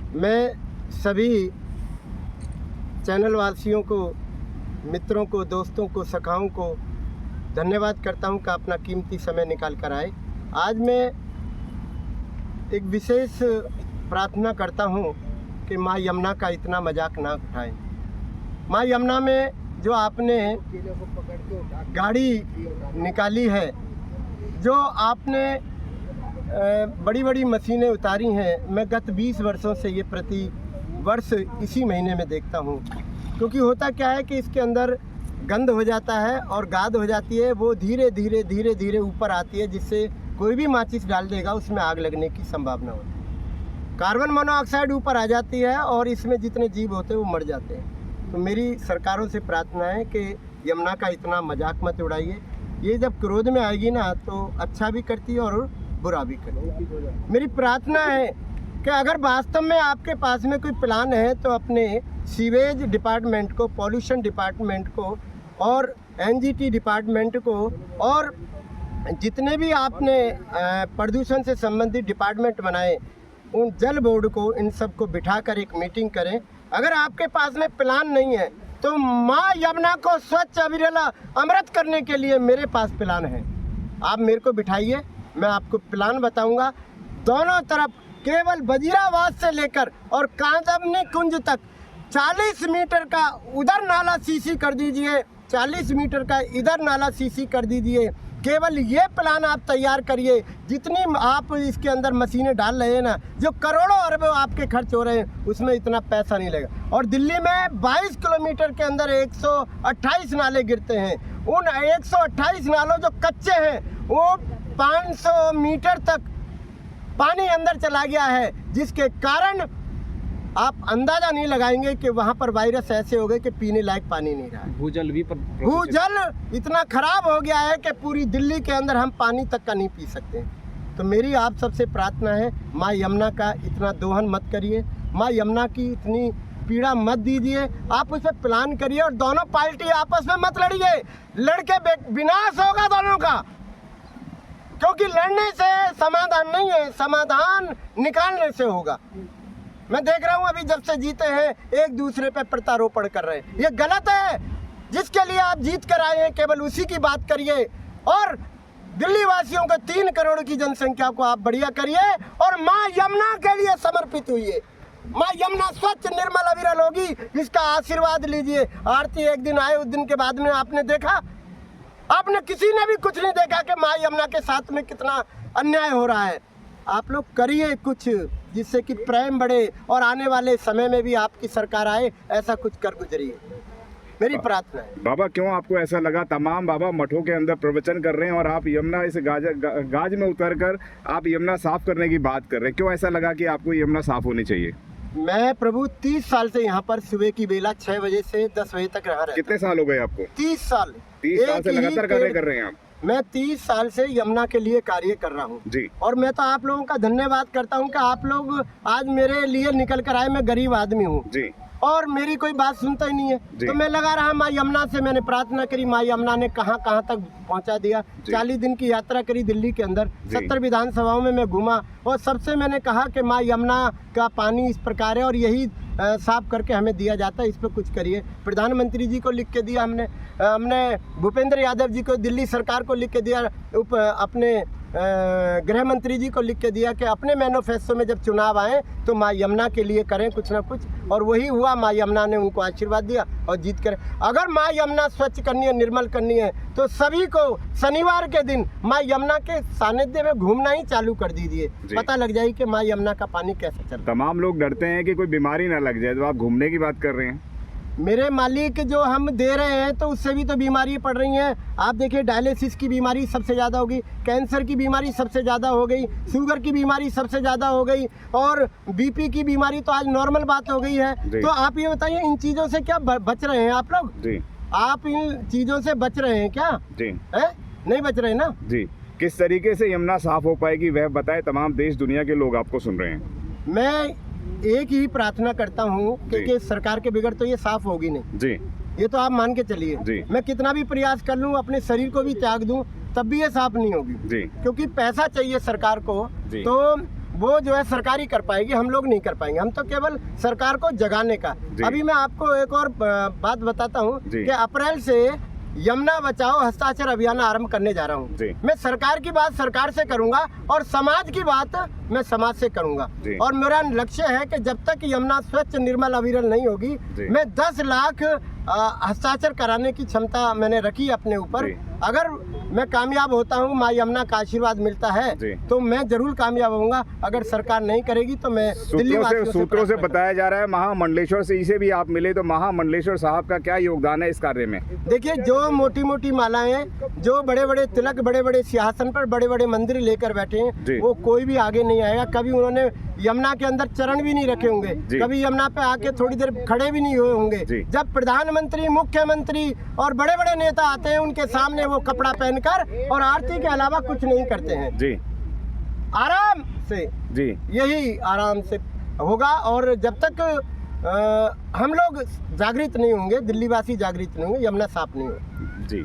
मैं सभी चैनल वासियों को, मित्रों को, दोस्तों को, सखाओं को धन्यवाद करता हूं कि अपना कीमती समय निकाल कर आए। आज मैं एक विशेष प्रार्थना करता हूं कि माँ यमुना का इतना मजाक ना उठाएं। माँ यमुना में जो आपने गाड़ी निकाली है, जो आपने बड़ी बड़ी मशीनें उतारी हैं, मैं गत 20 वर्षों से ये प्रति वर्ष इसी महीने में देखता हूँ। क्योंकि होता क्या है कि इसके अंदर गंध हो जाता है और गाद हो जाती है, वो धीरे धीरे ऊपर आती है, जिससे कोई भी माचिस डाल देगा उसमें आग लगने की संभावना होती है। कार्बन मोनोऑक्साइड ऊपर आ जाती है और इसमें जितने जीव होते हैं वो मर जाते हैं। तो मेरी सरकारों से प्रार्थना है कि यमुना का इतना मजाक मत उड़ाइए। ये जब क्रोध में आएगी ना तो अच्छा भी करती है और बुरा भी करती है। मेरी प्रार्थना है कि अगर वास्तव में आपके पास में कोई प्लान है तो अपने सीवेज डिपार्टमेंट को, पॉल्यूशन डिपार्टमेंट को और एनजीटी डिपार्टमेंट को और जितने भी आपने प्रदूषण से संबंधित डिपार्टमेंट बनाए, उन जल बोर्ड को, इन सबको बिठाकर एक मीटिंग करें। अगर आपके पास में प्लान नहीं है तो माँ यमुना को स्वच्छ अविरल अमृत करने के लिए मेरे पास प्लान है। आप मेरे को बिठाइए, मैं आपको प्लान बताऊंगा। दोनों तरफ केवल वजीराबाद से लेकर और कांदमनी कुंज तक 40 मीटर का उधर नाला सीसी कर दीजिए, 40 मीटर का इधर नाला सीसी कर दीजिए। केवल ये प्लान आप तैयार करिए। जितनी आप इसके अंदर मशीनें डाल रहे हैं ना, जो करोड़ों अरबों आपके खर्च हो रहे हैं, उसमें इतना पैसा नहीं लगेगा। और दिल्ली में 22 किलोमीटर के अंदर 128 नाले गिरते हैं। उन 128 नालों जो कच्चे हैं वो 500 मीटर तक पानी अंदर चला गया है, जिसके कारण आप अंदाजा नहीं लगाएंगे कि वहाँ पर वायरस ऐसे हो गए कि पीने लायक पानी नहीं रहा है। भूजल इतना खराब हो गया है कि पूरी दिल्ली के अंदर हम पानी तक का नहीं पी सकते। तो मेरी आप सबसे प्रार्थना है, माँ यमुना का इतना दोहन मत करिए, माँ यमुना की इतनी पीड़ा मत दीजिए। आप उस पर प्लान करिए और दोनों पार्टी आपस में मत लड़िए। लड़के विनाश होगा दोनों का, क्योंकि लड़ने से समाधान नहीं है, समाधान निकालने से होगा। मैं देख रहा हूं अभी जब से जीते हैं एक दूसरे पे प्रत्यारोपण कर रहे हैं, ये गलत है। जिसके लिए आप जीत कर आए हैं केवल उसी की बात करिए और दिल्ली वासियों को 3 करोड़ की जनसंख्या को आप बढ़िया करिए और माँ यमुना के लिए समर्पित हुई। माँ यमुना स्वच्छ निर्मल अविरल होगी, इसका आशीर्वाद लीजिए। आरती एक दिन आए, उस दिन के बाद में आपने देखा, आपने किसी ने भी कुछ नहीं देखा कि माँ यमुना के साथ में कितना अन्याय हो रहा है। आप लोग करिए कुछ जिससे कि प्रेम बढ़े और आने वाले समय में भी आपकी सरकार आए, ऐसा कुछ कर गुजरिए, मेरी प्रार्थना है। बाबा, क्यों आपको ऐसा लगा? तमाम बाबा मठों के अंदर प्रवचन कर रहे हैं और आप यमुना इस गाज में उतरकर आप यमुना साफ करने की बात कर रहे हैं। क्यों ऐसा लगा कि आपको यमुना साफ होनी चाहिए? मैं प्रभु 30 साल से यहाँ पर सुबह की बेला 6 बजे से 10 बजे तक रहा। कितने साल हो गए आपको? 30 साल। 30 साल से लगातार कार्य कर रहे हैं आप? मैं 30 साल से यमुना के लिए कार्य कर रहा हूँ जी। और मैं तो आप लोगों का धन्यवाद करता हूँ कि आप लोग आज मेरे लिए निकल कर आए। मैं गरीब आदमी हूँ जी और मेरी कोई बात सुनता ही नहीं है, तो मैं लगा रहा। माँ यमुना से मैंने प्रार्थना करी, माँ यमुना ने कहाँ तक पहुँचा दिया। 40 दिन की यात्रा करी दिल्ली के अंदर, 70 विधानसभाओं में मैं घूमा और सबसे मैंने कहा कि माँ यमुना का पानी इस प्रकार है और यही साफ करके हमें दिया जाता है, इस पर कुछ करिए। प्रधानमंत्री जी को लिख के दिया हमने भूपेंद्र यादव जी को, दिल्ली सरकार को लिख के दिया, अपने गृह मंत्री जी को लिख के दिया कि अपने मैनिफेस्टो में जब चुनाव आए तो माँ यमुना के लिए करें कुछ ना कुछ, और वही हुआ। माँ यमुना ने उनको आशीर्वाद दिया और जीत कर। अगर माँ यमुना स्वच्छ करनी है, निर्मल करनी है, तो सभी को शनिवार के दिन माँ यमुना के सानिध्य में घूमना ही चालू कर दीजिए, पता लग जाए कि माँ यमुना का पानी कैसे चलता है। तमाम लोग डरते हैं कि कोई बीमारी ना लग जाए, तो आप घूमने की बात कर रहे हैं। मेरे मालिक जो हम दे रहे हैं तो उससे भी तो बीमारी पड़ रही हैं। आप देखिए, डायलिसिस की बीमारी सबसे ज़्यादा हो गई, कैंसर की बीमारी सबसे ज़्यादा हो गई, शुगर की बीमारी सबसे ज़्यादा हो गई और बीपी की बीमारी तो आज नॉर्मल बात हो गई है। तो आप ये बताइए, इन चीज़ों से क्या बच रहे हैं आप लोग? जी। आप इन चीज़ों से बच रहे हैं क्या? जी। है? नहीं बच रहे ना जी। किस तरीके से यमुना साफ हो पाएगी वह बताएं, तमाम देश दुनिया के लोग आपको सुन रहे हैं। मैं एक ही प्रार्थना करता हूँ कि सरकार के बिगड़ तो ये साफ होगी नहीं जी, ये तो आप मान के चलिए। मैं कितना भी प्रयास कर लूँ, अपने शरीर को भी त्याग दूं, तब भी ये साफ नहीं होगी जी, क्योंकि पैसा चाहिए सरकार को। तो वो जो है सरकारी कर पाएगी, हम लोग नहीं कर पाएंगे। हम तो केवल सरकार को जगाने का। अभी मैं आपको एक और बात बताता हूँ कि अप्रैल से यमुना बचाओ हस्ताक्षर अभियान आरंभ करने जा रहा हूँ। मैं सरकार की बात सरकार से करूंगा और समाज की बात मैं समाज से करूंगा। और मेरा लक्ष्य है कि जब तक यमुना स्वच्छ निर्मल अविरल नहीं होगी, मैं 10 लाख हस्ताक्षर कराने की क्षमता मैंने रखी अपने ऊपर। अगर मैं कामयाब होता हूँ, माँ यमुना का आशीर्वाद मिलता है, तो मैं जरूर कामयाब होऊंगा। अगर सरकार नहीं करेगी तो मैं सूत्रों से बताया जा रहा है महामंडलेश्वर से इसे भी आप मिले, तो महामंडलेश्वर साहब का क्या योगदान है इस कार्य में? देखिए, जो मोटी मोटी मालाएं, जो बड़े बड़े तिलक, बड़े बड़े सिंहासन पर बड़े बड़े मंदिर लेकर बैठे हैं, वो कोई भी आगे नहीं आएगा। कभी उन्होंने यमुना के अंदर चरण भी नहीं रखे होंगे, कभी यमुना पे आके थोड़ी देर खड़े भी नहीं हुए होंगे। जब प्रधानमंत्री, मुख्यमंत्री और बड़े बड़े नेता आते हैं, उनके सामने वो कपड़ा पहनकर और आरती के अलावा कुछ नहीं करते हैं। जी, आराम से, जी, यही आराम से होगा। और जब तक हम लोग जागृत नहीं होंगे, दिल्ली वासी जागृत नहीं होंगे, यमुना साफ नहीं होगी। जी।